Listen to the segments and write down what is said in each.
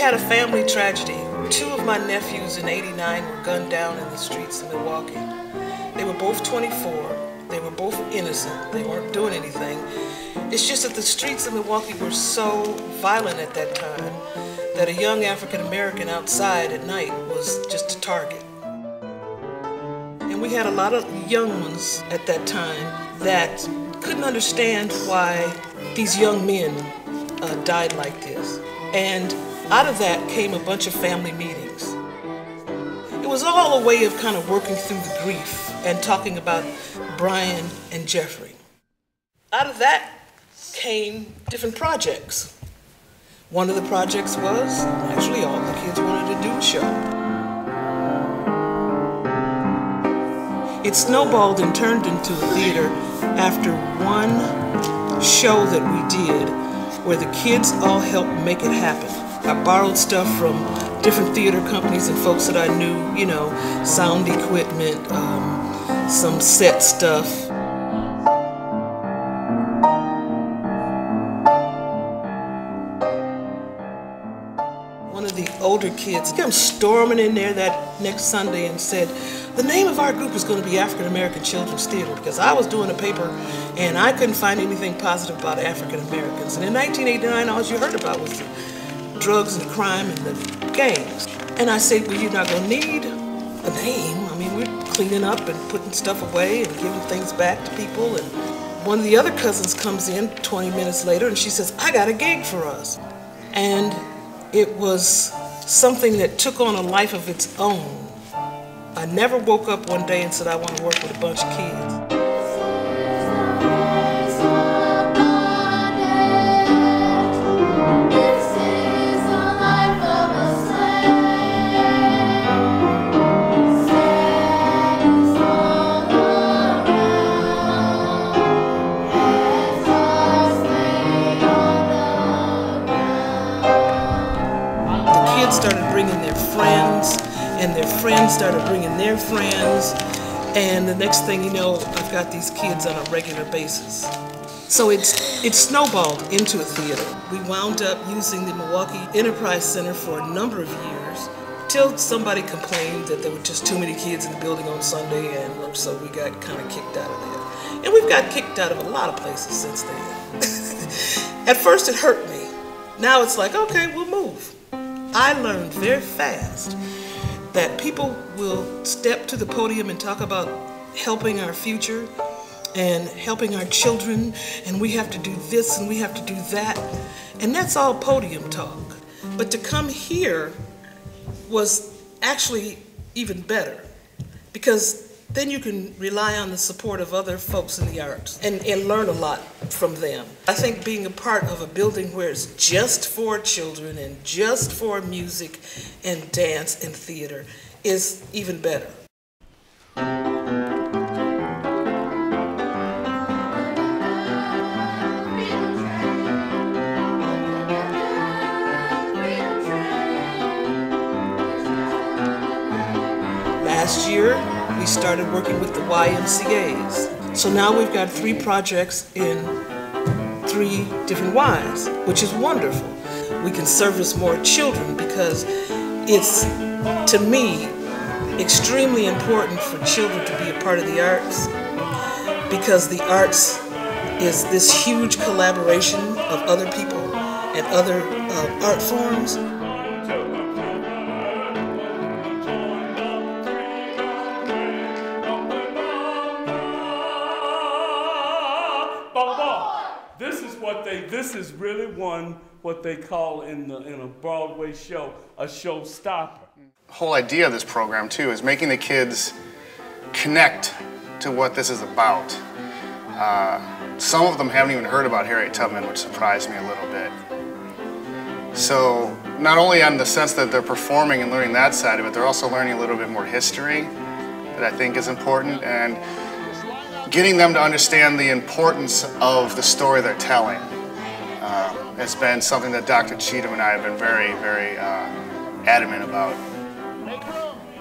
had a family tragedy. Two of my nephews in '89 were gunned down in the streets of Milwaukee. They were both 24. They were both innocent. They weren't doing anything. It's just that the streets of Milwaukee were so violent at that time that a young African American outside at night was just a target. And we had a lot of young ones at that time that couldn't understand why these young men died like this. And out of that came a bunch of family meetings. It was all a way of kind of working through the grief and talking about Brian and Jeffrey. Out of that came different projects. One of the projects was, actually all the kids wanted to do a show. It snowballed and turned into a theater after one show that we did where the kids all helped make it happen. I borrowed stuff from different theater companies and folks that I knew, you know, sound equipment, some set stuff. One of the older kids came storming in there that next Sunday and said, the name of our group is going to be African American Children's Theater, because I was doing a paper and I couldn't find anything positive about African Americans. And in 1989, all you heard about was the drugs and crime and the gangs. And I said, well, you're not going to need a name. I mean, we're cleaning up and putting stuff away and giving things back to people. And one of the other cousins comes in 20 minutes later and she says, I got a gig for us. And it was something that took on a life of its own. I never woke up one day and said, I want to work with a bunch of kids. Started bringing their friends, and their friends started bringing their friends, and the next thing you know, I've got these kids on a regular basis. So it snowballed into a theater. We wound up using the Milwaukee Enterprise Center for a number of years, till somebody complained that there were just too many kids in the building on Sunday, and so we got kind of kicked out of there. And we've got kicked out of a lot of places since then. At first it hurt me. Now it's like, okay, we'll move. I learned very fast that people will step to the podium and talk about helping our future and helping our children, and we have to do this and we have to do that. And that's all podium talk. But to come here was actually even better, because then you can rely on the support of other folks in the arts and learn a lot from them. I think being a part of a building where it's just for children and just for music and dance and theater is even better. Last year, we started working with the YMCAs. So now we've got 3 projects in 3 different Ys, which is wonderful. We can service more children because it's, to me, extremely important for children to be a part of the arts, because the arts is this huge collaboration of other people and other art forms. This is really what they call in a Broadway show, a showstopper. The whole idea of this program, too, is making the kids connect to what this is about. Some of them haven't even heard about Harriet Tubman, which surprised me a little bit. So not only on the sense that they're performing and learning that side of it, they're also learning a little bit more history that I think is important, and getting them to understand the importance of the story they're telling. It's been something that Dr. Cheatham and I have been very, very adamant about.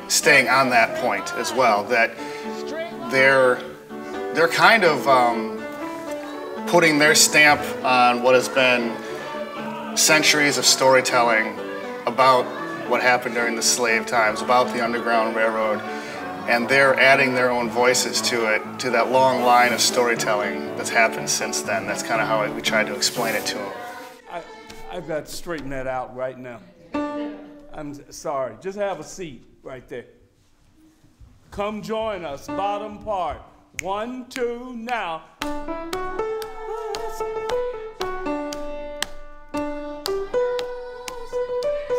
Staying on that point as well, that they're kind of putting their stamp on what has been centuries of storytelling about what happened during the slave times, about the Underground Railroad, and they're adding their own voices to it, to that long line of storytelling that's happened since then. That's kind of how we tried to explain it to them. I've got to straighten that out right now. I'm sorry. Just have a seat right there. Come join us, bottom part. 1, 2, now.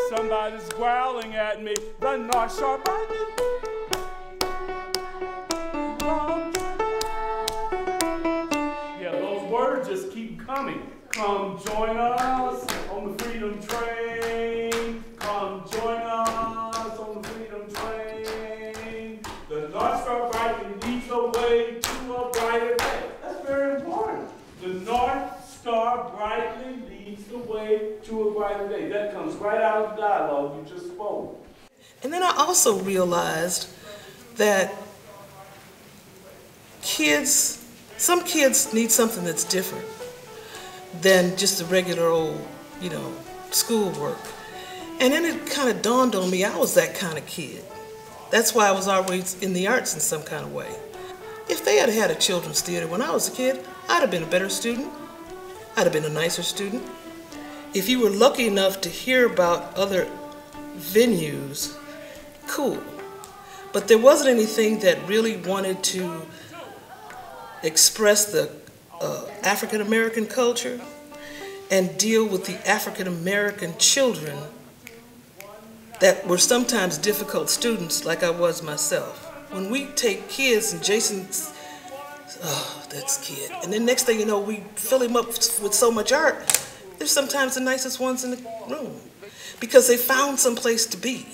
Somebody's growling at me. The North Shore Bible. Yeah, those words just keep coming. Come join us on the Freedom Train. Come join us on the Freedom Train. The North Star brightly leads the way to a brighter day. That's very important. The North Star brightly leads the way to a brighter day. That comes right out of the dialogue you just spoke. And then I also realized that some kids need something that's different than just the regular old, schoolwork. And then it kind of dawned on me I was that kind of kid. That's why I was always in the arts in some kind of way. If they had had a children's theater when I was a kid, I'd have been a better student. I'd have been a nicer student. If you were lucky enough to hear about other venues, cool. But there wasn't anything that really wanted to express the African American culture and deal with the African American children that were sometimes difficult students like I was myself. When we take kids and Jason's, oh, that's kid. And then next thing you know, we fill him up with so much art, they're sometimes the nicest ones in the room because they found some place to be.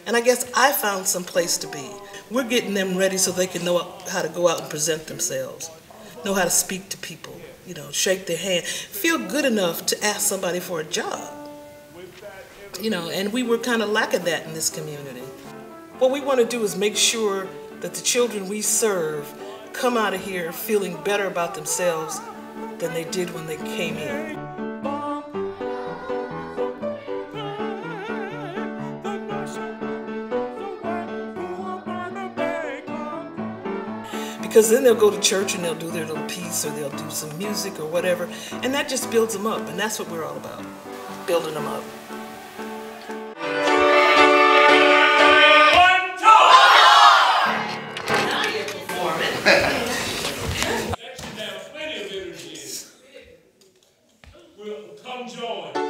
And I guess I found some place to be. We're getting them ready so they can know how to go out and present themselves, know how to speak to people, shake their hand, feel good enough to ask somebody for a job. And we were kind of lacking that in this community. What we want to do is make sure that the children we serve come out of here feeling better about themselves than they did when they came in. Because then they'll go to church and they'll do their little piece or they'll do some music or whatever, and that just builds them up, and that's what we're all about, building them up. Plenty of energy. Come join.